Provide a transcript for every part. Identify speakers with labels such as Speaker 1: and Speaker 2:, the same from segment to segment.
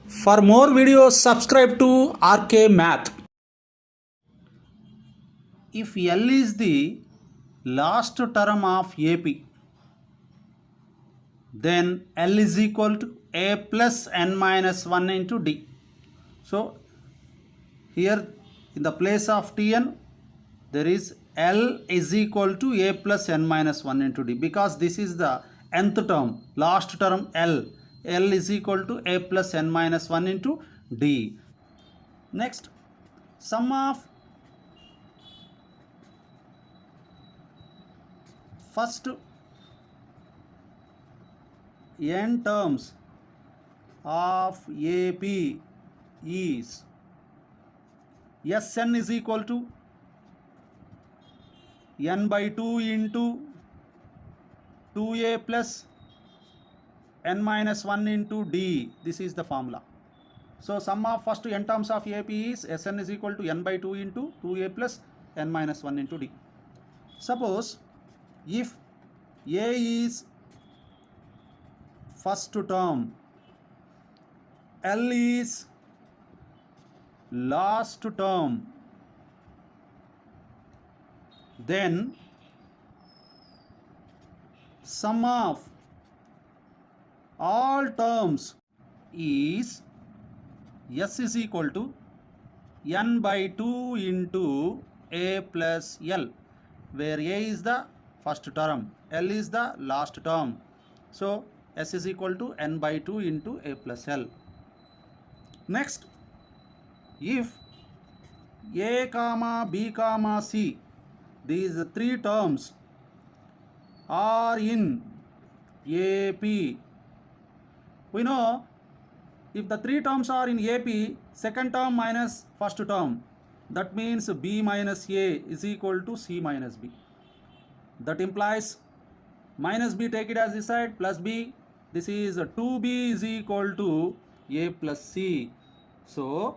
Speaker 1: For more videos, subscribe to RK Math. If L is the last term of AP, then L is equal to A plus N minus 1 into D. So here in the place of Tn, there is L is equal to A plus N minus 1 into D, because this is the nth term, last term L. L is equal to A plus N minus 1 into D. Next, sum of first n terms of AP is Sn is equal to n by 2 into 2a plus n minus 1 into d. This is the formula. So sum of first n terms of AP is Sn is equal to n by 2 into 2a plus n minus 1 into d. Suppose if A is first term, L is last term, then sum of all terms is S is equal to n by 2 into A plus L, where A is the first term, L is the last term. So S is equal to n by 2 into A plus L. Next, if A comma B comma C, these three terms are in AP, we know if the three terms are in AP, second term minus first term, that means B minus A is equal to C minus B. That implies minus B, take it as this side, plus B. This is 2B is equal to A plus C. So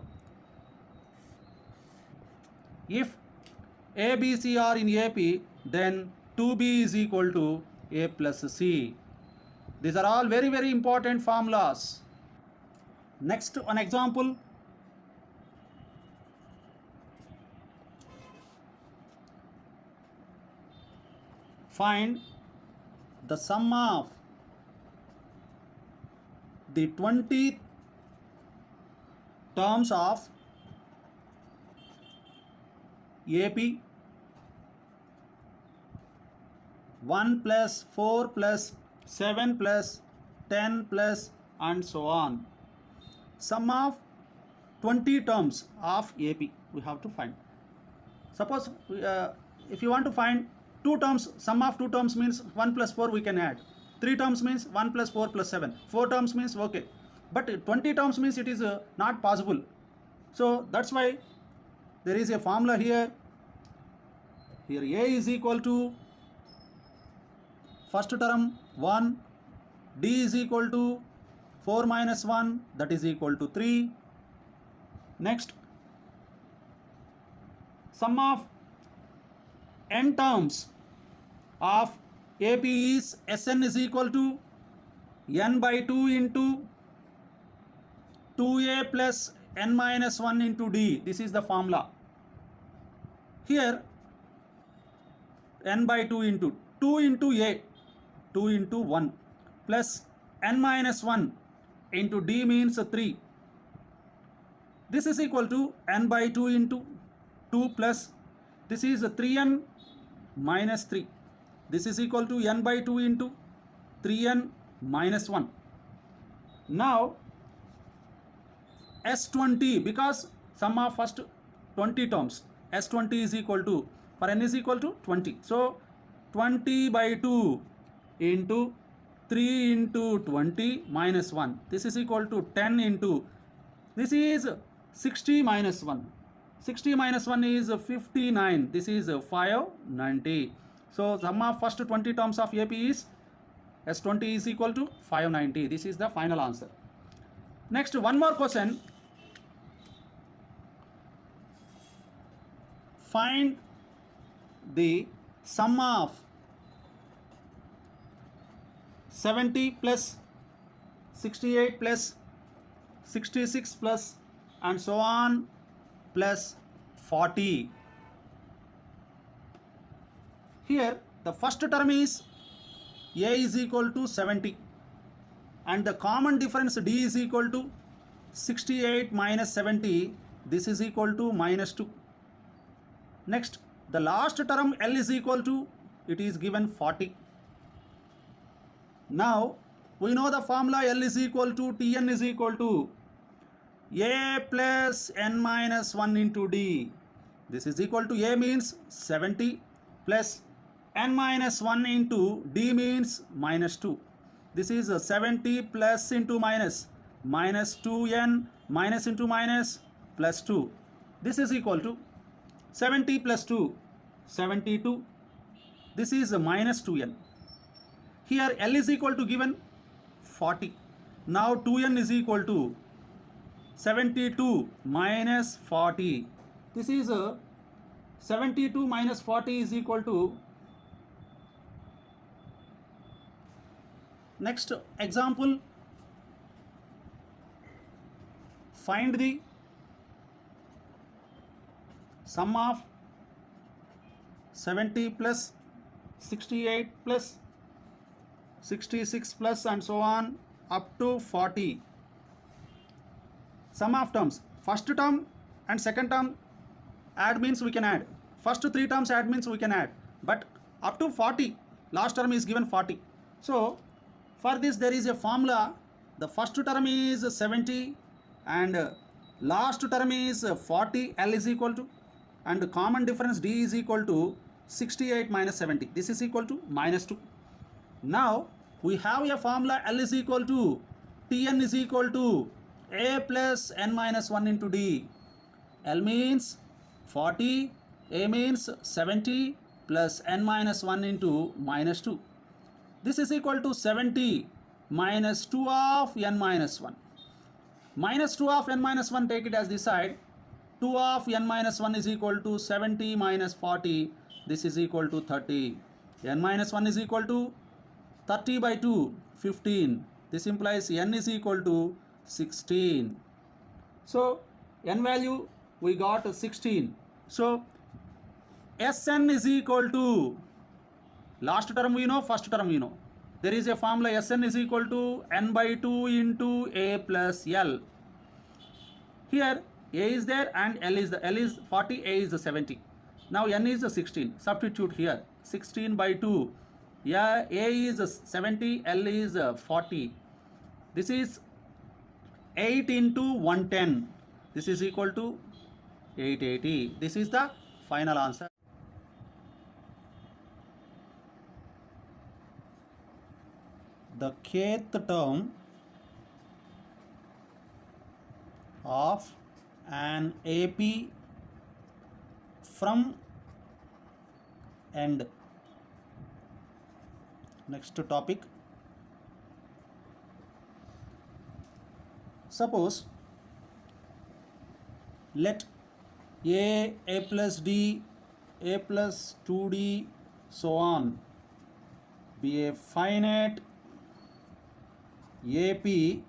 Speaker 1: if A, B, C are in AP, then 2B is equal to A plus C. These are all very, very important formulas. Next, one example. Find the sum of the 20 terms of AP 1 plus 4 plus 7 plus 10 plus and so on. Sum of 20 terms of AP we have to find. Suppose if you want to find two terms, sum of two terms means 1 plus 4 we can add. 3 terms means 1 plus 4 plus 7. 4 terms means okay. But 20 terms means it is not possible. So that's why there is a formula here. Here A is equal to first term 1, D is equal to 4 minus 1, that is equal to 3. Next, sum of n terms of AP is Sn is equal to n by 2 into 2a plus n minus 1 into d. This is the formula. Here n by 2 into 2 into a, 2 into 1 plus n minus 1 into d means 3. This is equal to n by 2 into 2 plus this is 3n minus 3. This is equal to n by 2 into 3n minus 1. Now S20, because sum of first 20 terms, S20 is equal to, for n is equal to 20. So 20 by 2 into 3 into 20 minus 1. This is equal to 10 into, this is 60 minus 1. 60 minus 1 is 59. This is 590. So sum of first 20 terms of AP is S20 is equal to 590. This is the final answer. Next, one more question. Find the sum of 70 plus 68 plus 66 plus and so on plus 40. Here the first term is a is equal to 70 and the common difference d is equal to 68 minus 70. This is equal to minus 2. Next, the last term L is equal to, it is given 40. Now, we know the formula L is equal to Tn is equal to A plus n minus 1 into D. This is equal to A means 70 plus n minus 1 into D means minus 2. This is 70 plus into minus 2n minus into minus plus 2. This is equal to 70 plus 2, 72. This is minus 2n. Here L is equal to given 40. Now 2n is equal to 72 minus 40. This is 72 minus 40 is equal to. Next example, find the sum of 70 plus 68 plus 66 plus and so on up to 40. Sum of terms, first term and second term add means we can add. First 3 terms add means we can add. But up to 40, last term is given 40. So for this there is a formula. The first term is 70 and last term is 40. L is equal to, and common difference D is equal to 68 minus 70. This is equal to minus 2. Now we have a formula L is equal to Tn is equal to A plus n minus 1 into D. L means 40, A means 70 plus n minus 1 into minus 2. This is equal to 70 minus 2 of n minus 1. Minus 2 of n minus 1, take it as this side. 2 of n minus 1 is equal to 70 minus 40. This is equal to 30. N minus 1 is equal to 30 by 2, 15. This implies n is equal to 16. So n value we got 16. So Sn is equal to, last term we know, first term we know. There is a formula Sn is equal to n by 2 into A plus L. Here A is there and L is 40, A is 70. Now n is 16. Substitute here. 16 by 2. Yeah, A is 70, L is 40. This is 8 into 110. This is equal to 880. This is the final answer. The kth term of an AP from end. Next topic. Suppose let A plus D, A plus 2D, so on be a finite AP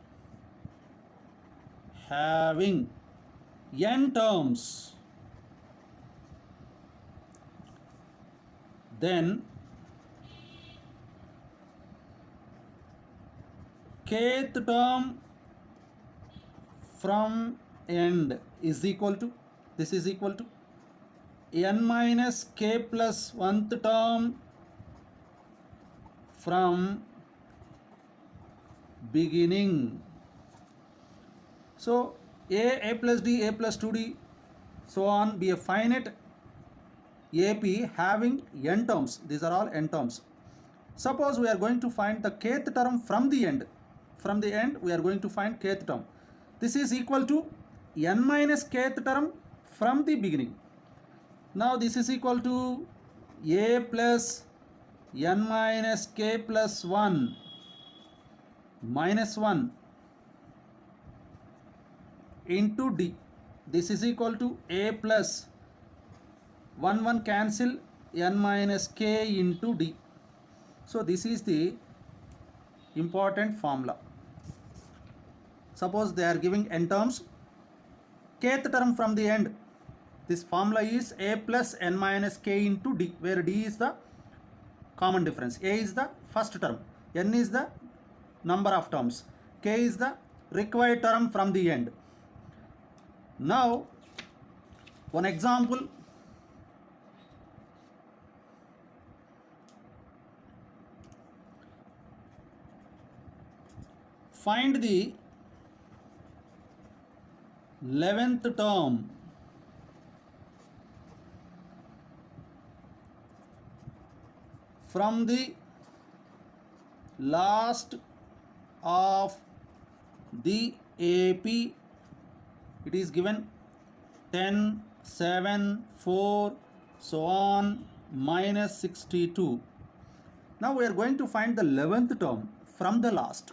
Speaker 1: having n terms, then kth term from end is equal to, this is equal to n minus k plus 1th term from beginning. So A plus D, A plus 2D, so on be a finite AP having n terms. These are all n terms. Suppose we are going to find the kth term from the end. From the end we are going to find kth term. This is equal to n minus kth term from the beginning. Now this is equal to A plus n minus k plus 1 minus 1 into D. This is equal to A plus 1 cancel n minus k into D. So this is the important formula. suppose they are giving n terms, kth term from the end. This formula is a plus n minus k into d, where d is the common difference, a is the first term, n is the number of terms, k is the required term from the end. Now one example, find the 11th term from the last of the AP. It is given 10, 7, 4, so on, minus 62. Now we are going to find the 11th term from the last.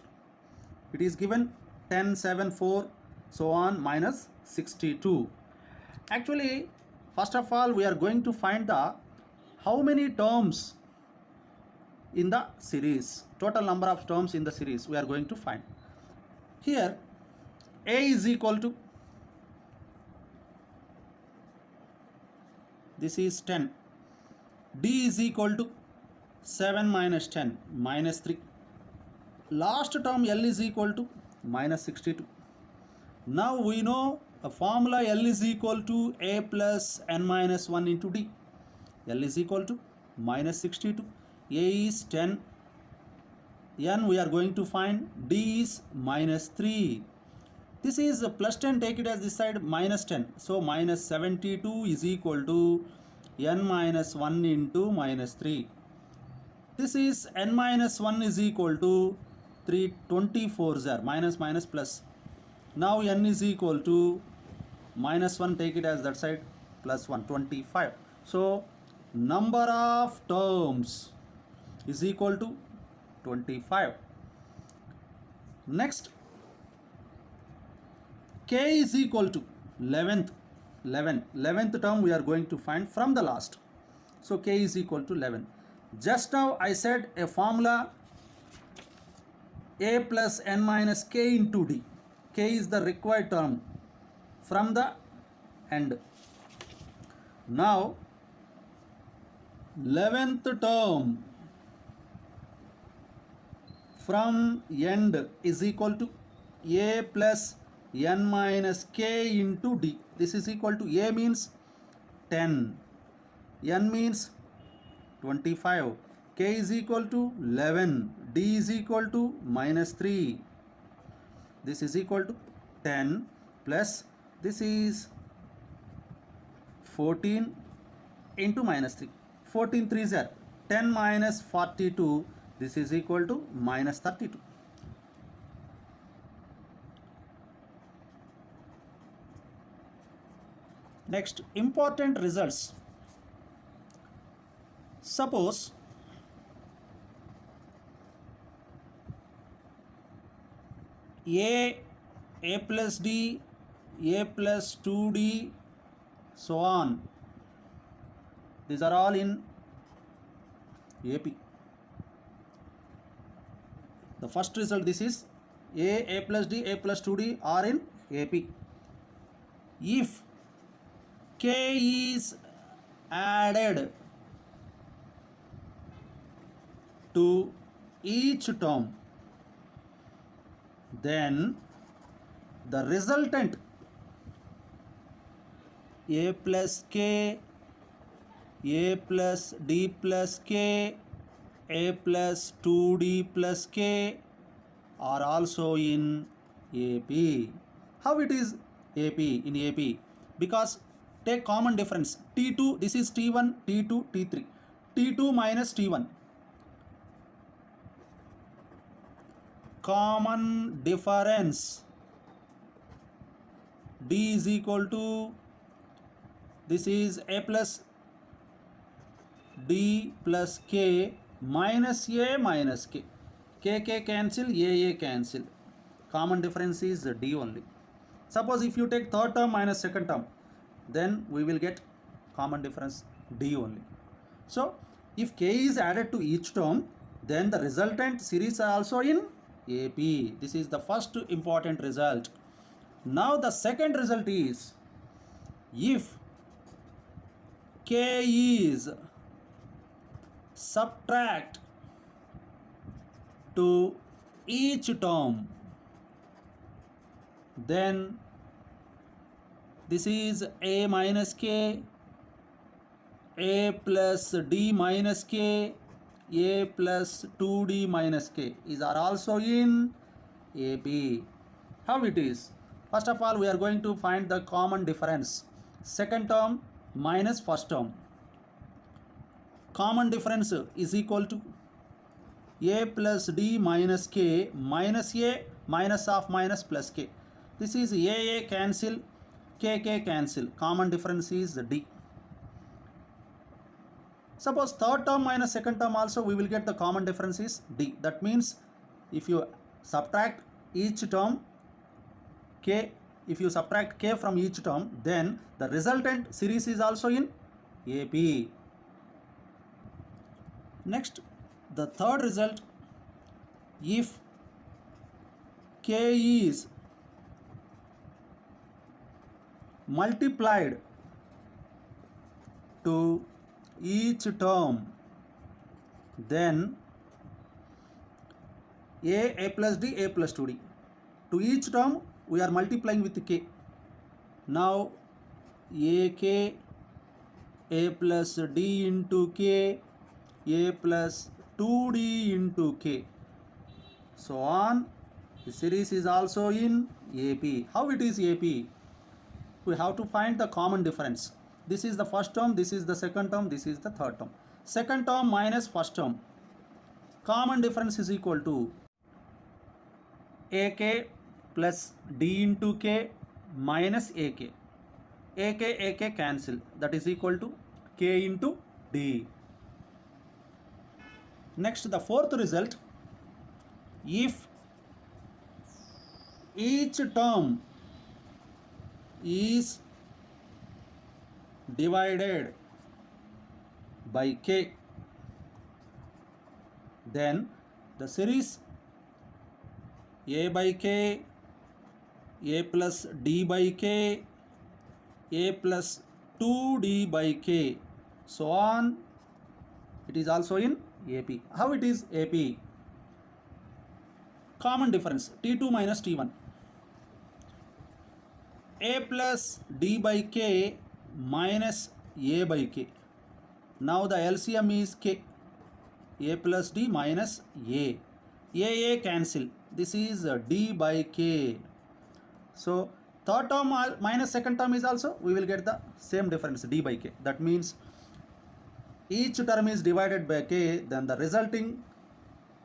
Speaker 1: It is given 10, 7, 4, so on, minus 62. Actually, first of all, we are going to find the how many terms in the series, total number of terms in the series we are going to find. Here a is equal to, this is 10, d is equal to 7 minus 10 minus 3, last term l is equal to minus 62. Now we know a formula, l is equal to a plus n minus 1 into d. L is equal to minus 62, a is 10, n we are going to find, d is minus 3. This is plus 10, take it as this side, minus 10. So minus 72 is equal to n minus 1 into minus 3. This is n minus 1 is equal to 324s are minus minus plus. Now n is equal to minus 1, take it as that side, plus 1, 25. So number of terms is equal to 25. Next, k is equal to 11th term we are going to find from the last. So k is equal to 11. Just now I said a formula, a plus n minus k into d. K is the required term from the end. Now 11th term from end is equal to a plus n minus k into d. This is equal to, a means 10, n means 25, k is equal to 11, d is equal to minus 3. This is equal to 10 plus, this is 14 into minus 3. 14 3s are 10 minus 42. This is equal to minus 32. Next, important results. Suppose a plus d, a plus 2d, so on. These are all in AP. The first result, this is a plus d, a plus 2d are in AP. If k is added to each term, then the resultant a plus k, a plus d plus k, a plus 2d plus k are also in AP. How it is AP in AP? Because take common difference, T2, this is T1, T2, T3, T2 minus T1. Common difference, D is equal to, this is a plus d plus k minus a minus k. K cancel, a cancel. Common difference is d only. Suppose if you take third term minus second term, then we will get common difference d only. So if k is added to each term, then the resultant series are also in AP. This is the first important result. Now the second result is, if K is subtract to each term, then this is A minus K, A plus D minus K, A plus 2D minus K is are also in AP. How it is? First of all, we are going to find the common difference. Second term minus first term. Common difference is equal to A plus D minus K minus A minus of minus plus K. This is A cancel, K cancel. Common difference is D. Suppose third term minus second term also we will get the common difference is D. That means if you subtract each term K, if you subtract K from each term, then the resultant series is also in AP. Next, the third result, if K is multiplied to each term, then A plus D, A plus 2D. To each term we are multiplying with K. Now AK, A plus D into K, A plus 2D into K. So on. The series is also in AP. How it is AP? We have to find the common difference. This is the first term, this is the second term, this is the third term. Second term minus first term. Common difference is equal to AK plus D into K minus AK. AK cancel. That is equal to K into D. Next, the fourth result, if each term is divided by K, then the series A by K, A plus D by K, A plus 2D by K, so on, it is also in AP. How it is AP? Common difference, T2 minus T1. A plus D by K minus A by K. Now the LCM is K. A plus D minus A. A cancel. This is D by K. So third term minus second term is also, we will get the same difference, D by K. That means each term is divided by K, then the resulting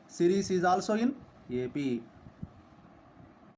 Speaker 1: series is also in AP.